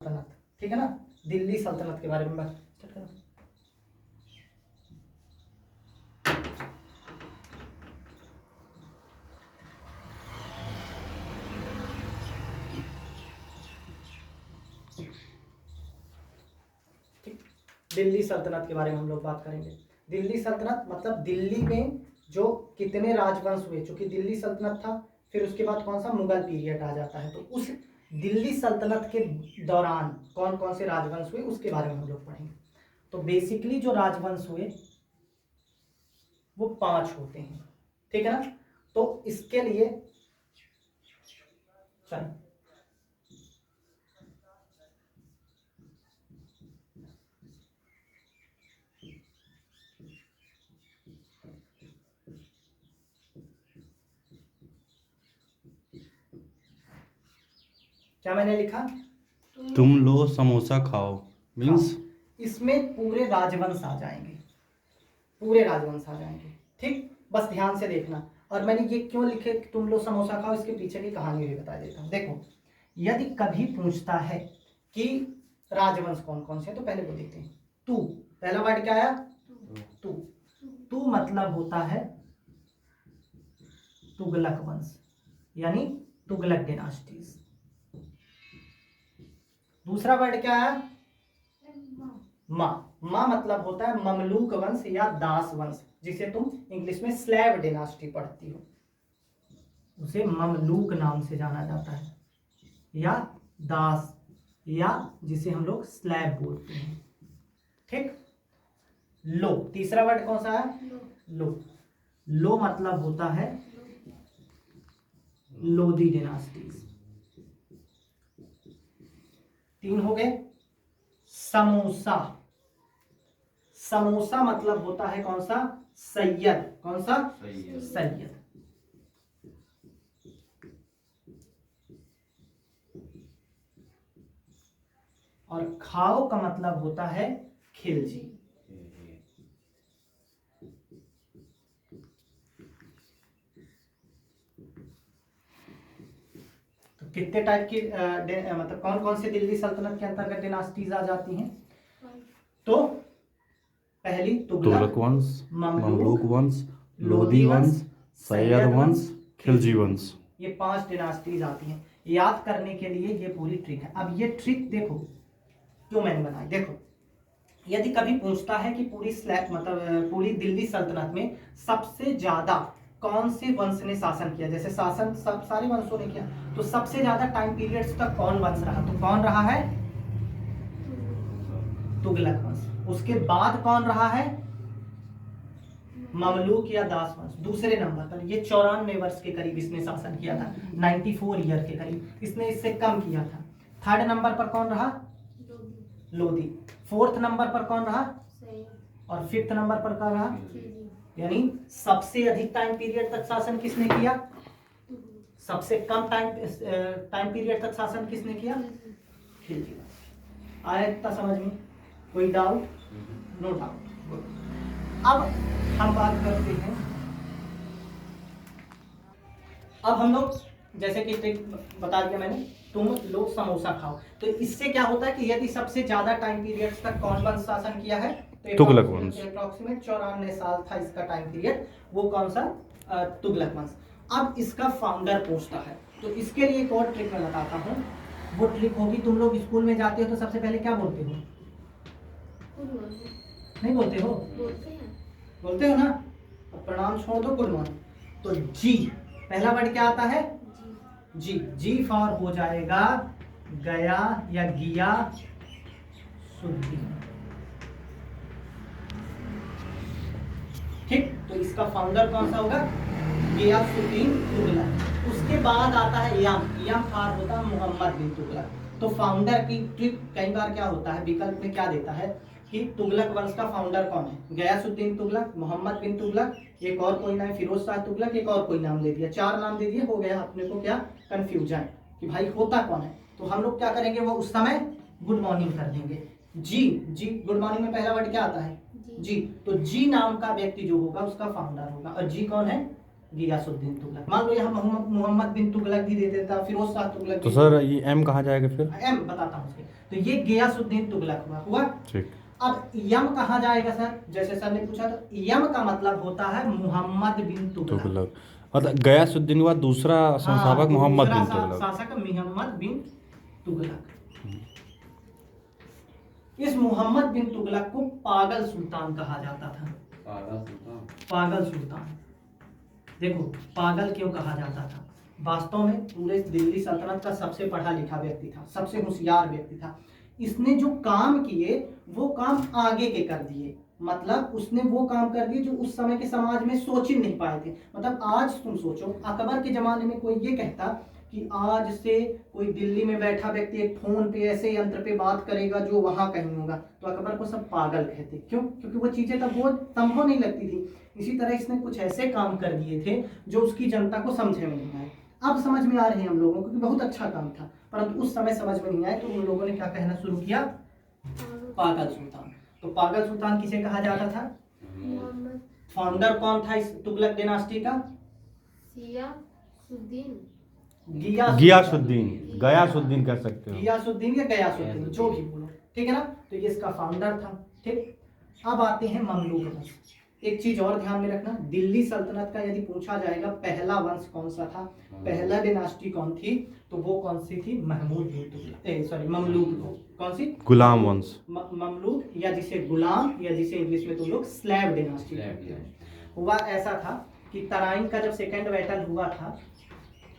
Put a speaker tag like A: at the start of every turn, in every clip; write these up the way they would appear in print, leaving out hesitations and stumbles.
A: सल्तनत, ठीक है ना। दिल्ली सल्तनत के बारे में बात स्टार्ट करो। दिल्ली सल्तनत के बारे में हम लोग बात करेंगे। दिल्ली सल्तनत मतलब दिल्ली में जो कितने राजवंश हुए, चूंकि दिल्ली सल्तनत था, फिर उसके बाद कौन सा मुगल पीरियड आ जाता है, तो उस दिल्ली सल्तनत के दौरान कौन कौन से राजवंश हुए उसके बारे में हम लोग पढ़ेंगे। तो बेसिकली जो राजवंश हुए वो 5 होते हैं, ठीक है ना। तो इसके लिए चलो क्या मैंने लिखा,
B: तुम लो समोसा खाओ मीन्स
A: इसमें पूरे राजवंश आ जाएंगे, पूरे राजवंश आ जाएंगे, ठीक। बस ध्यान से देखना। और मैंने ये क्यों लिखे कि तुम लोग समोसा खाओ, इसके पीछे की कहानी भी बता देता हूँ। देखो, यदि कभी पूछता है कि राजवंश कौन कौन से, तो पहले वो देखते हैं। तू, पहला वर्ड क्या आया, तू। तू मतलब होता है तुगलक वंश, यानी तुगलक डिनास्टीज। दूसरा वर्ड क्या है, माँ। माँ मतलब होता है ममलूक वंश या दास वंश, जिसे तुम इंग्लिश में स्लेव डिनास्टी पढ़ती हो, उसे ममलूक नाम से जाना जाता है, या दास, या जिसे हम लोग स्लेव बोलते हैं, ठीक। लो, तीसरा वर्ड कौन सा है, लो। लो मतलब होता है लोधी डिनास्टीज। 3 हो गए। समोसा, समोसा मतलब होता है कौन सा, सैयद। कौन सा, सैयद। और खाओ का मतलब होता है खिलजी। तो कितने टाइप की मतलब कौन कौन से दिल्ली सल्तनत के अंतर्गत डिनास्टीज आ जाती हैं, तो पहली
B: तुगलक वंश, ममलूक वंश,
A: लोधी
B: लोधी वंश, सैयद वंश, खिलजी वंश।
A: ये 5 डिनास्टीज आती हैं। याद करने के लिए ये पूरी ट्रिक है। अब ये ट्रिक देखो क्यों मैंने बनाई। देखो, यदि कभी पूछता है कि पूरी स्लैब मतलब पूरी दिल्ली सल्तनत में सबसे ज्यादा कौन से वंश ने शासन किया, जैसे शासन सब सारे वंशों ने किया, तो सबसे ज्यादा टाइम पीरियड्स तक कौन वंश रहा, तो कौन रहा है, तुगलक वंश। उसके बाद कौन रहा है, ममलूक या दास वंश। दूसरे नंबर पर ये 94 वर्ष के करीब इसने शासन किया था, 94 ईयर के करीब। इसने इससे कम किया था। थर्ड नंबर पर कौन रहा, लोधी। फोर्थ नंबर पर कौन रहा, और फिफ्थ नंबर पर कौन रहा, यानी सबसे अधिक टाइम पीरियड तक शासन किसने किया, सबसे कम टाइम पीरियड तक शासन किसने किया, खिलजी। आया इतना समझ में, कोई डाउट, नो डाउट। अब हम बात करते हैं, अब हम लोग जैसे कि ट्रिक बता दिया मैंने, तुम लोग समोसा खाओ, तो इससे क्या होता है कि यदि सबसे ज्यादा टाइम पीरियड तक कौन वंश शासन किया है, तो
B: तुगलक वंश।
A: अप्रोक्सीमेट 94 साल था इसका टाइम पीरियड, वो कौन सा, तुगलक वंश। अब इसका फाउंडर पूछता है, तो इसके लिए एक और ट्रिक मैं बताता हूँ। वो ट्रिक होगी, तुम लोग स्कूल में जाते हो तो सबसे पहले क्या बोलते हो, नहीं बोलते हो, बोलते हो ना, प्रणाम छोड़ दो, गुड मॉर्निंग। तो जी, पहला वर्ड क्या आता है, जी। जी फॉर हो जाएगा गया या गिया सुद्दीन, ठीक। तो इसका फाउंडर कौन सा होगा, गियासुद्दीन तुगलक। उसके बाद आता है यम, यम फॉर होता है मोहम्मद बिन तुगलक। तो फाउंडर की ट्रिक कई बार क्या होता है, विकल्प में क्या देता है कि तुगलक वंश का फाउंडर कौन है, गयासुद्दीन तुगलक, मोहम्मद बिन तुगलक, एक और कोई नाम फिरोज शाह तुगलक, एक और कोई नाम दे दिया, 4 नाम दे दिए, हो गया अपने को क्या कंफ्यूजन कि भाई होता कौन है। तो हम लोग क्या करेंगे, वो उस समय गुड मॉर्निंग कर देंगे। जी, जी गुड मॉर्निंग में पहला वर्ड क्या आता है, जी। तो जी नाम का व्यक्ति जो होगा उसका फाउंडर होगा, और जी कौन है, गियासुद्दीन तुगलक। मान लो यहाँ मोहम्मद बिन तुगलक भी दे देता, फिरोज शाह तुगलक।
B: तो सर ये एम कहाँ जाएगा फिर,
A: एम बताता हूँ उसके। तो ये गियासुद्दीन तुगलक हुआ।
B: ठीक।
A: अब यम कहाँ जाएगा सर? जैसे सर ने पूछा तो यम का मतलब होता है मोहम्मद बिन तुगलक।
B: तुगलक मतलब गयासुद्दीन हुआ दूसरा संस्थापक
A: तो
B: मोहम्मद
A: दूसरा
B: बिन तुगलक।
A: शासक मोहम्मद बिन तुगलक। इस मोहम्मद बिन तुगलक को पागल सुल्तान कहा जाता था। पागल सुल्तान। देखो पागल क्यों कहा जाता था? वास्तव में पूरे दिल्ली सल्तनत का सबसे पढ़ा लिखा व्यक्ति था, सबसे होशियार व्यक्ति था। इसने जो काम किए वो काम आगे के कर दिए, मतलब उसने वो काम कर दिए जो उस समय के समाज में सोच ही नहीं पाए थे। मतलब आज तुम सोचो, अकबर के जमाने में कोई ये कहता कि आज से कोई दिल्ली में बैठा व्यक्ति एक फोन पे ऐसे यंत्र पे बात करेगा जो वहां कहीं होगा, तो अकबर को सब पागल कहते। क्यों? क्योंकि वो चीजें तब वो संभव नहीं लगती थी। इसी तरह इसने कुछ ऐसे काम कर दिए थे जो उसकी जनता को समझ में नहीं आए। अब समझ में आ रहे हैं हम लोगों को कि बहुत अच्छा काम था, परंतु उस समय समझ में नहीं आए, तो उन लोगों ने क्या कहना शुरू किया? पागल सुल्तान। तो पागल सुल्तान किसे कहा जाता था? फाउंडर कौन था इस तुगलक डिनास्टी का?
B: गियासुद्दीन, गयासुद्दीन कह सकते हो।
A: गियासुद्दीन या गयासुद्दीन जो भी बोलो, ठीक है ना। तो ये इसका फाउंडर था। ठीक, अब आते हैं ममलूक वंश। एक चीज और ध्यान में रखना, दिल्ली सल्तनत का यदि पूछा जाएगा पहला वंश कौन सा था, पहला डिनास्टी कौन थी, तो वो कौन सी थी? महमूद बिन तुगलक, ममलूक। कौन सी?
B: गुलाम वंश।
A: ममलूक, या जिसे गुलाम, या जिसे इंग्लिश में तुम लोग स्लैव डिनास्टी कहते हैं। हुआ ऐसा था कि तराइन का जब सेकंड बैटल हुआ था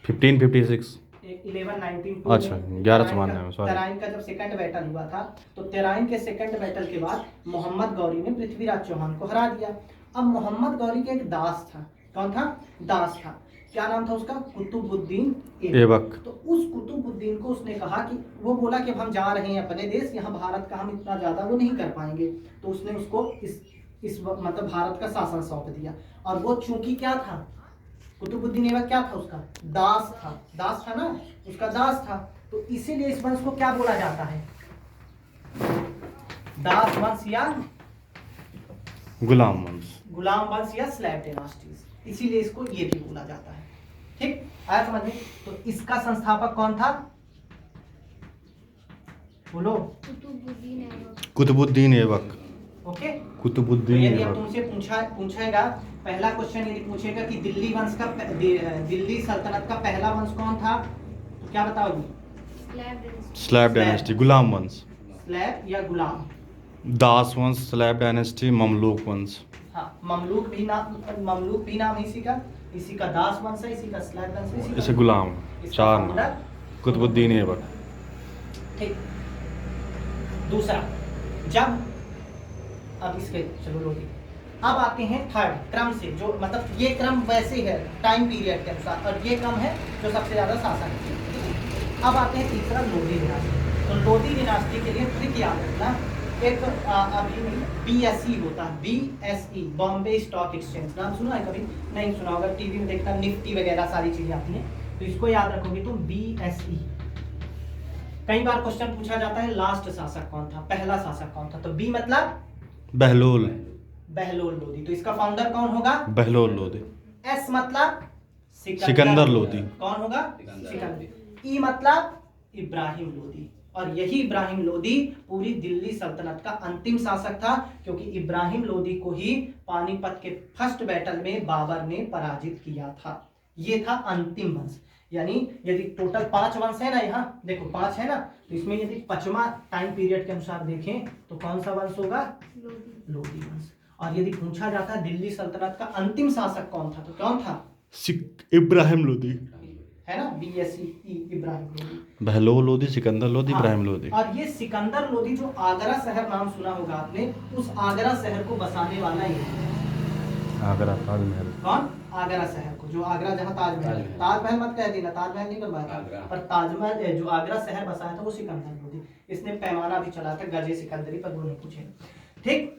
B: 1556
A: 1192
B: अच्छा 1192 में, सॉरी।
A: तराइन का जब सेकंड बैटल हुआ था, तो तराइन के सेकंड बैटल के बाद मोहम्मद गौरी ने पृथ्वीराज चौहान को हरा दिया। अब मोहम्मद गौरी के एक दास था। कौन था? दास था। क्या नाम था उसका? कुतुबुद्दीन
B: ऐबक।
A: तो उस कुतुबुद्दीन को उसने कहा कि वो बोला कि हम जा रहे हैं अपने देश, यहाँ भारत का हम इतना ज्यादा वो नहीं कर पाएंगे, तो उसने उसको इस मतलब भारत का शासन सौंप दिया। और वो चूंकि क्या था, कुतुबुद्दीन ऐबक क्या था? उसका दास था। दास था ना, उसका दास था, तो इसीलिए इस वंश को क्या बोला जाता है? दास वंश या
B: गुलाम वंश।
A: गुलाम वंश या स्लैव डायनास्टीज, इसीलिए इसको ये भी बोला जाता है। ठीक, आया समझ में? तो इसका संस्थापक कौन था? बोलो।
B: कुतुबुद्दीन ऐबक।
A: ओके,
B: कुतुबुद्दीन
A: यदि अब
B: ऐबक।
A: तुमसे पूछेगा, पहला क्वेश्चन यदि पूछेगा कि दिल्ली वंश का दिल्ली सल्तनत का पहला वंश कौन था, तो क्या बताओगी?
B: स्लैब डायनेस्टी, गुलाम वंश।
A: स्लैब या गुलाम?
B: दास वंश, स्लैब डायनेस्टी, ममलूक वंश।
A: हाँ, ममलूक भी नाम इसी का दास वंश है, इसी का स्लैब वंश है,
B: इसे गुलाम,
A: इसका
B: चार
A: founder
B: नाम। कुतुबुद्दीन ऐबक।
A: ठीक। दूसरा, जब अब इसके चलो लोगी, अब आते हैं थर्ड क्रम से, जो मतलब ये क्रम वैसे है टाइम पीरियड के अनुसार, और ये क्रम है जो सबसे ज्यादा शासन है। अब आते हैं तीसरा, लोधी डिनास्टी। तो लोधी डिनास्टी के लिए ट्रिक याद रखना, एक अभी BSE होता है, BSE बॉम्बे स्टॉक एक्सचेंज, नाम सुना है कभी? नहीं सुना होगा, टीवी में देखता, निफ्टी वगैरह सारी चीजें आती हैं, तो इसको याद रखोगे तुम, BSE। कई बार क्वेश्चन पूछा जाता है लास्ट शासक कौन था, पहला शासक कौन था, तो बी मतलब
B: बहलोल।
A: बहलोल लोधी, तो इसका फाउंडर कौन होगा?
B: बहलोल लोधी।
A: एस मतलब
B: सिकंदर लोधी।
A: कौन होगा? सिकंदर। ई मतलब इब्राहिम लोधी, और यही इब्राहिम लोधी पूरी दिल्ली सल्तनत का अंतिम शासक था, क्योंकि इब्राहिम लोधी को ही पानीपत के फर्स्ट बैटल में बाबर ने पराजित किया था। ये था अंतिम वंश। यानी यदि टोटल 5 वंश है ना, यहाँ देखो 5 है ना, तो इसमें यदि 5वां टाइम पीरियड के अनुसार देखें तो कौन सा वंश होगा? लोधी वंश। और यदि पूछा जाता है दिल्ली सल्तनत का अंतिम शासक कौन था, तो कौन था?
B: इब्राहिम लोधी,
A: है ना, BSE इब्राहिम लोधी।
B: बहलोल लोधी, सिकंदर लोधी,
A: हाँ,
B: इब्राहिम लोधी।
A: और ये सिकंदर लोधी जो आगरा शहर नाम सुना होगा आपने, उस आगरा शहर को बसाने वाला ये है।
B: आगरा ताजमहल।
A: कौन? आगरा शहर को, जो आगरा जहाँ ताजमहल है, ताजमहल मत कह देना, ताजमहल नहीं बनवाया, पर ताजमहल जो आगरा शहर बसाया था वो सिकंदर लोधी। इसने पैमाना भी चला था, गजे सिकंदरी, पर वो नहीं पूछे। ठीक,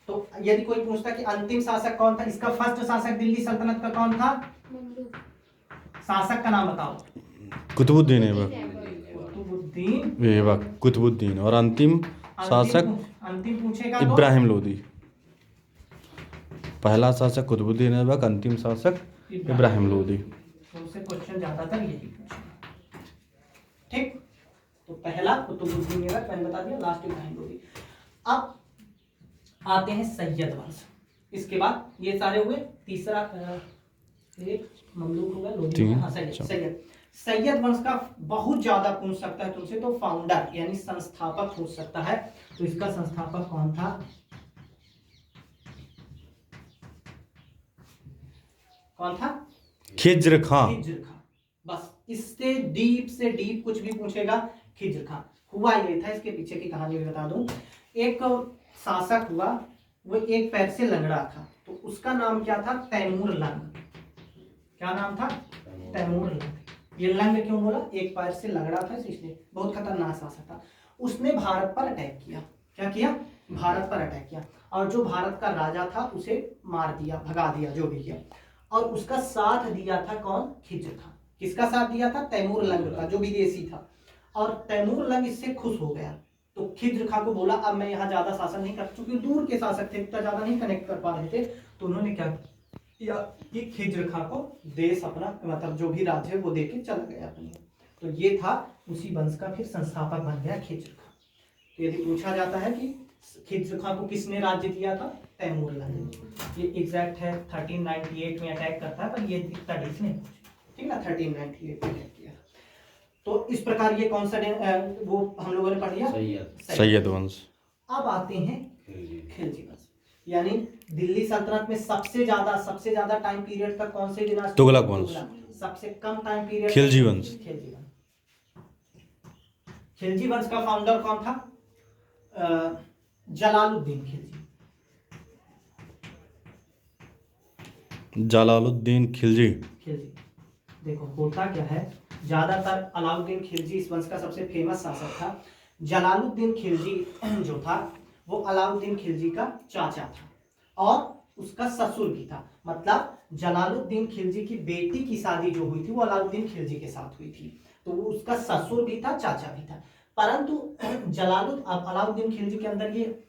A: तो यदि कोई पूछता कि अंतिम शासक कौन था, इसका फर्स्ट शासक दिल्ली सल्तनत का कौन था? शासक का नाम बताओ।
B: कुतुबुद्दीन ऐबक।
A: कुतुबुद्दीन
B: ऐबक, कुतुबुद्दीन। और अंतिम शासक
A: अंतिम पूछेगा तो
B: इब्राहिम लोधी। पहला शासक कुतुबुद्दीन ऐबक, अंतिम शासक इब्राहिम लोधी।
A: तुमसे क्वेश्चन ज्यादातर यही पूछेगा। ठीक, तो पहला कुतुबुद्दीन ऐबक मैंने बता दिया, लास्ट इब्राहिम लोदी। अब आते हैं सैयद वंश। इसके बाद ये सारे हुए, तीसरा एक ममलूक होगा, लोदी होगा, हाँ सैयद। सैयद वंश का बहुत ज्यादा पूछ सकता है तुमसे, तो फाउंडर यानी संस्थापक पूछ सकता है। तो इसका संस्थापक कौन था? कौन था?
B: खिज्र खां।
A: खिज्र खां। बस इससे डीप कुछ भी पूछेगा, खिज्र खां। हुआ ये था, इसके पीछे की कहानी भी बता दूं। एक शासक हुआ, वो एक पैर से लंगड़ा था, तो उसका नाम क्या था? तैमूर लंग। क्या नाम था? तैमूर लंग। ये लंग क्यों बोला? एक पैर से लंगड़ा था इसलिए, बहुत खतरनाक शासक था। उसने भारत पर अटैक किया। क्या किया? भारत पर अटैक किया, और जो भारत का राजा था उसे मार दिया, भगा दिया, जो भी किया। और उसका साथ दिया था कौन? खिज्र खां। किसका साथ दिया था? तैमूर लंग का, जो विदेशी था। और तैमूर लंग इससे खुश हो गया, तो खिज्र खां को बोला अब मैं यहाँ ज्यादा शासन नहीं कर, चूंकि दूर के शासक थे, इतना ज्यादा नहीं कनेक्ट कर पा रहे थे, तो उन्होंने क्या किया कि खिज्र खां को देश अपना, मतलब जो भी राज्य है वो देके चला गया अपने। तो ये था उसी वंश का फिर संस्थापक बन गया खिज्र खां। तो यदि पूछा जाता है कि खिज्र खां को किसने राज्य दिया था? तैमूर लंग। ये एग्जैक्ट है 1398 में अटैक करता है, पर ये इतना डीप नहीं, ठीक ना, 1398 में अटैक किया। तो इस प्रकार ये कौन सा वो हम लोगों ने पढ़ लिया?
B: सैयद वंश।
A: अब आते हैं खिलजी वंश, यानी दिल्ली सल्तनत में सबसे ज्यादा टाइम पीरियड तक कौन से डिनास्टी?
B: तुगलक वंश।
A: सबसे कम टाइम पीरियड?
B: खिलजी वंश।
A: खिलजी वंश। खिलजी वंश का फाउंडर कौन था? जलालुद्दीन खिलजी।
B: जलालुद्दीन खिलजी।
A: खिलजी। देखो होता क्या है, ज्यादातर अलाउद्दीन खिलजी इस वंश का सबसे फेमस शासक था। जलालुद्दीन खिलजी जो था वो अलाउद्दीन खिलजी का चाचा था और उसका ससुर भी था। मतलब जलालुद्दीन खिलजी की बेटी की शादी जो हुई थी वो अलाउद्दीन खिलजी के साथ हुई थी, तो वो उसका ससुर भी था, चाचा भी था। परंतु अलाउद्दीन खिलजी के अंदर ये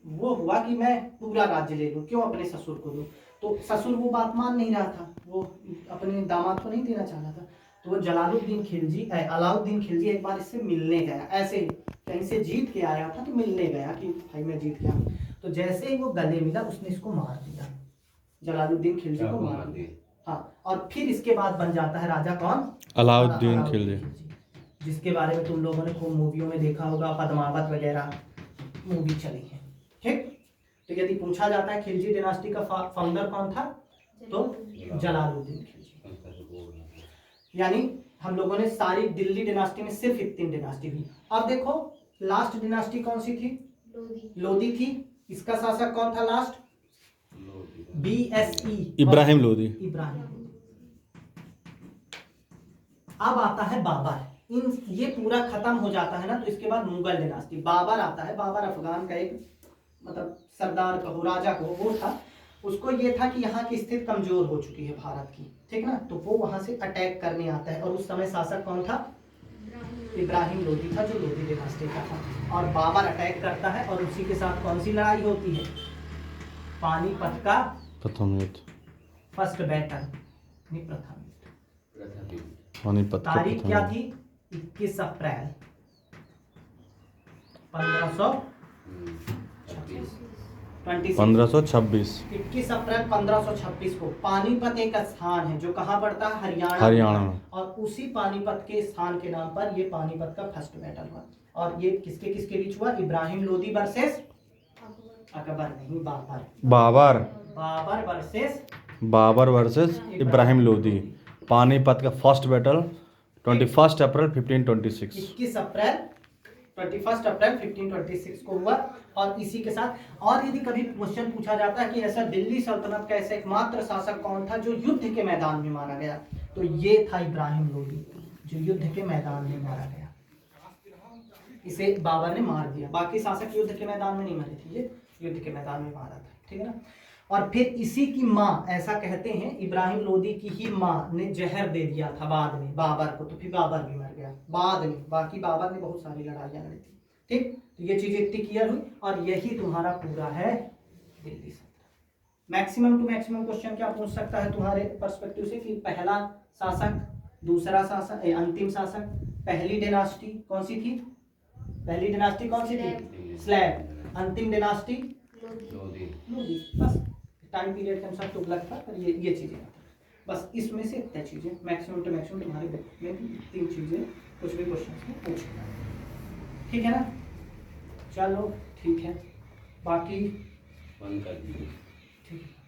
A: वो हुआ कि मैं पूरा राज्य ले लूं, क्यों अपने ससुर को दूं? तो ससुर वो बात मान नहीं रहा था, वो अपने दामाद को नहीं देना चाह रहा था। तो वो अलाउद्दीन खिलजी एक बार इससे मिलने गया, ऐसे कहीं से जीत के आया था तो मिलने गया कि भाई मैं जीत गया। तो जैसे ही वो गले मिला उसने इसको मार दिया, जलालुद्दीन खिलजी को मार दिया। हाँ, और फिर इसके बाद बन जाता है राजा कौन?
B: अलाउद्दीन खिलजी,
A: जिसके बारे में तुम लोगों ने खूब मूवियों में देखा होगा, पद्मावत वगैरह मूवी चली है, ठीक। तो यदि पूछा जाता है खिलजी डिनास्टी का फाउंडर कौन था, तो जलालुद्दीन खिलजी। यानी हम लोगों ने सारी दिल्ली डिनास्टी में सिर्फ 3 डिनास्टी हुई। अब देखो लास्ट डिनास्टी कौन सी थी? लोदी थी। इसका शासक कौन था लास्ट? BSE,
B: इब्राहिम लोदी।
A: इब्राहिम लोदी। अब आता है बाबर। ये पूरा खत्म हो जाता है ना, तो इसके बाद मुगल डिनास्टी, बाबर आता है। बाबर अफगान का एक मतलब सरदार कहो, राजा कहो, वो था। उसको ये था कि यहाँ की स्थिति कमजोर हो चुकी है भारत की, ठीक ना, तो वो वहां से अटैक करने आता है। और उस समय शासक कौन था? इब्राहिम लोदी था, जो लोदी डिनास्टी का था। और बाबर अटैक करता है और उसी के साथ कौन सी लड़ाई होती है? पानीपत का
B: प्रथम युद्ध,
A: फर्स्ट बैटल, प्रथम युद्ध।
B: पानीपत का
A: तारीख
B: प्रथम
A: क्या
B: युद्ध।
A: थी? 21 अप्रैल 1526। 21 अप्रैल 1526 को पानीपत एक स्थान है जो कहाँ पड़ता है? हरियाणा में। और उसी पानीपत के स्थान के नाम पर ये पानीपत का फर्स्ट बैटल हुआ। और ये किसके किसके बीच हुआ? इब्राहिम लोदी वर्सेस अकबर, नहीं
B: बाबर वर्सेस इब्राहिम लोदी। पानीपत का फर्स्ट बैटल 21 अप्रैल 1526।
A: 21 अप्रैल 1526 को हुआ। और इसी के साथ, और यदि कभी क्वेश्चन पूछा जाता है कि ऐसा दिल्ली सल्तनत का ऐसा एकमात्र शासक कौन था जो युद्ध के मैदान में मारा गया, तो ये था इब्राहिम लोदी, जो युद्ध के मैदान में मारा गया। इसे बाबर ने मार दिया, बाकी शासक युद्ध के मैदान में नहीं मरे थे, ये युद्ध के मैदान में मारा था, ठीक है ना। और फिर इसी की माँ, ऐसा कहते हैं इब्राहिम लोदी की ही माँ ने जहर दे दिया था बाद में बाबर को, तो फिर बाबर भी मर गया बाद में। बाकी बाबर ने बहुत सारी लड़ाइयाँ लड़ी थी, ठीक। तो ये चीजें इतनी क्लियर हुई, और यही तुम्हारा पूरा है दिल्ली सल्तनत। मैक्सिमम टू मैक्सिमम क्वेश्चन क्या पूछ सकता है तुम्हारे पर्सपेक्टिव से कि पहला शासक, दूसरा शासक, अंतिम शासक, पहली डिनास्टी कौन सी थी? पहली डिनास्टी कौन सी थी? स्लैब। अंतिम डिनास्टी लोधी। बस टाइम पीरियड के अनुसार तुगलक था, पर ये चीजें बस इसमें से इतनी चीजें मैक्सिमम टू मैक्सिमम तुम्हारे बुक में 3 चीजें कुछ भी क्वेश्चन में पूछना, ठीक है ना? चलो ठीक है, बाकी
C: बंद कर दीजिए।
A: ठीक है।